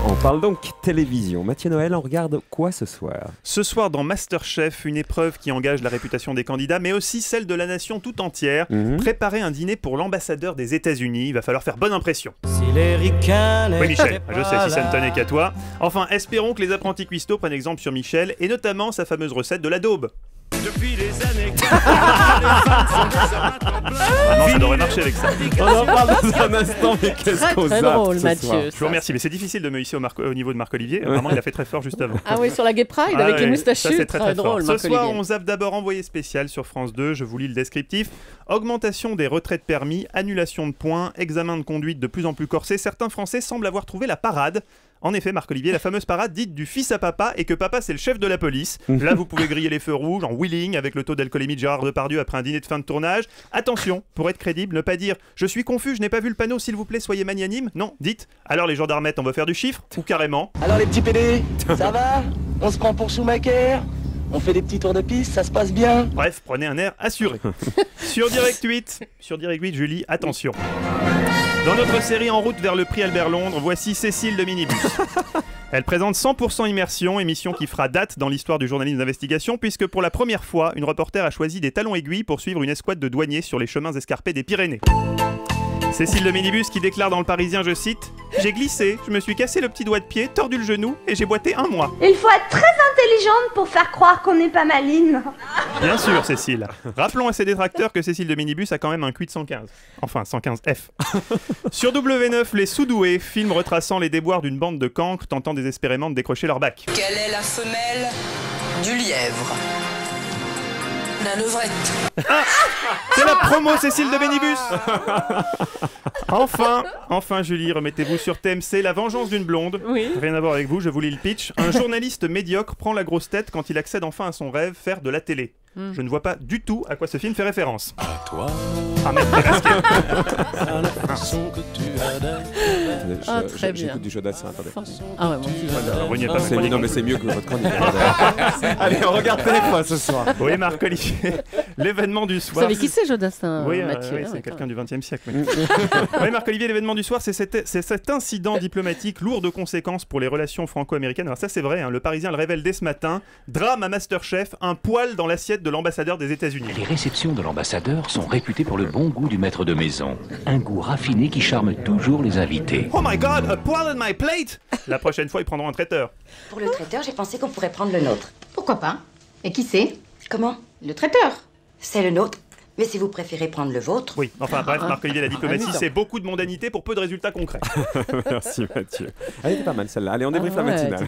On parle donc télévision. Mathieu Noël, on regarde quoi ce soir? Ce soir dans MasterChef, une épreuve qui engage la réputation des candidats, mais aussi celle de la nation tout entière. Préparer un dîner pour l'ambassadeur des États-Unis. Il va falloir faire bonne impression. Si les ricains Oui, Michel, je sais si ça ne tenait qu'à toi. Enfin, espérons que les apprentis cuistots prennent exemple sur Michel, et notamment sa fameuse recette de la daube. Depuis les années Vraiment, ça devrait marcher avec ça. On en parle dans un instant, mais qu'est-ce qu'on Très zappe drôle, ce Mathieu. soir? Je vous remercie, mais c'est difficile de me hisser au niveau de Marc-Olivier. Vraiment, il a fait très fort juste avant. Ah oui, sur la Gay Pride avec les moustachus. Ça, c'est très, très drôle, fort. Ce soir, Marc-Olivier. on zappe d'abord Envoyé spécial sur France 2. Je vous lis le descriptif. Augmentation des retraits de permis, annulation de points, examen de conduite de plus en plus corsé. Certains Français semblent avoir trouvé la parade. En effet, Marc-Olivier, la fameuse parade dite du fils à papa et que papa c'est le chef de la police. Là, vous pouvez griller les feux rouges en wheeling avec le taux d'alcoolémie de Gérard Depardieu après un dîner de fin de tournage. Attention, pour être crédible, ne pas dire « Je suis confus, je n'ai pas vu le panneau, s'il vous plaît, soyez magnanime ». Non, dites « Alors les gendarmettes, on va faire du chiffre » ou carrément « Alors les petits PD, ça va? On se prend pour Schumacher? On fait des petits tours de piste, ça se passe bien? Bref, prenez un air assuré. Sur Direct 8, je lis « Attention ». Dans notre série En route vers le prix Albert Londres, voici Cécile de Minibus. Elle présente 100% Immersion, émission qui fera date dans l'histoire du journalisme d'investigation, puisque pour la première fois, une reporter a choisi des talons aiguilles pour suivre une escouade de douaniers sur les chemins escarpés des Pyrénées. Cécile de Minibus qui déclare dans Le Parisien, je cite « J'ai glissé, je me suis cassé le petit doigt de pied, tordu le genou et j'ai boité 1 mois. » Il faut être très intelligente pour faire croire qu'on n'est pas maline. Bien sûr, Cécile. Rappelons à ses détracteurs que Cécile de Minibus a quand même un QI de 115. Enfin, 115F. Sur W9, Les Sous-Doués, film retraçant les déboires d'une bande de cancres tentant désespérément de décrocher leur bac. Quelle est la femelle du lièvre? La levrette. C'est la promo Cécile de Minibus. Enfin Julie, remettez-vous sur TMC, La vengeance d'une blonde. Oui. Rien à voir avec vous, je vous lis le pitch. Un journaliste médiocre prend la grosse tête quand il accède enfin à son rêve, faire de la télé. Je ne vois pas du tout à quoi ce film fait référence. à toi, Ah mec, t'es masqué. à la façon que tu as d'être. Ah, très bien. J'écoute du Jodassin, attendez. Ah ouais, mon petit. Ruinez pas ma chronique. Non mais c'est mieux que votre chronique. Allez, on regarde Téléphone ce soir. Oui, Marc-Olivier, l'événement du Vous soir. savez qui c'est, Jodassin, Oui, Mathieu? oui, Ah, c'est ouais, quelqu'un du XXe siècle. Oui, oui, Marc-Olivier, l'événement du soir, c'est cet incident diplomatique lourd de conséquences pour les relations franco-américaines. Alors ça, c'est vrai, hein, le Parisien le révèle dès ce matin. Drame à MasterChef, un poil dans l'assiette de l'ambassadeur des États-Unis. Les réceptions de l'ambassadeur sont réputées pour le bon goût du maître de maison. Un goût raffiné qui charme toujours les invités. Oh my god, a poil on my plate! La prochaine fois, ils prendront un traiteur. Pour le traiteur, j'ai pensé qu'on pourrait prendre le nôtre. Pourquoi pas? Et qui c'est? Comment? Le traiteur. C'est le nôtre. Mais si vous préférez prendre le vôtre... Oui, enfin bref, Marc-Olivier, la diplomatie, amusant. c'est beaucoup de mondanité pour peu de résultats concrets. Merci Mathieu. Elle était pas mal celle-là. Allez, on débriefe la ouais, matinale.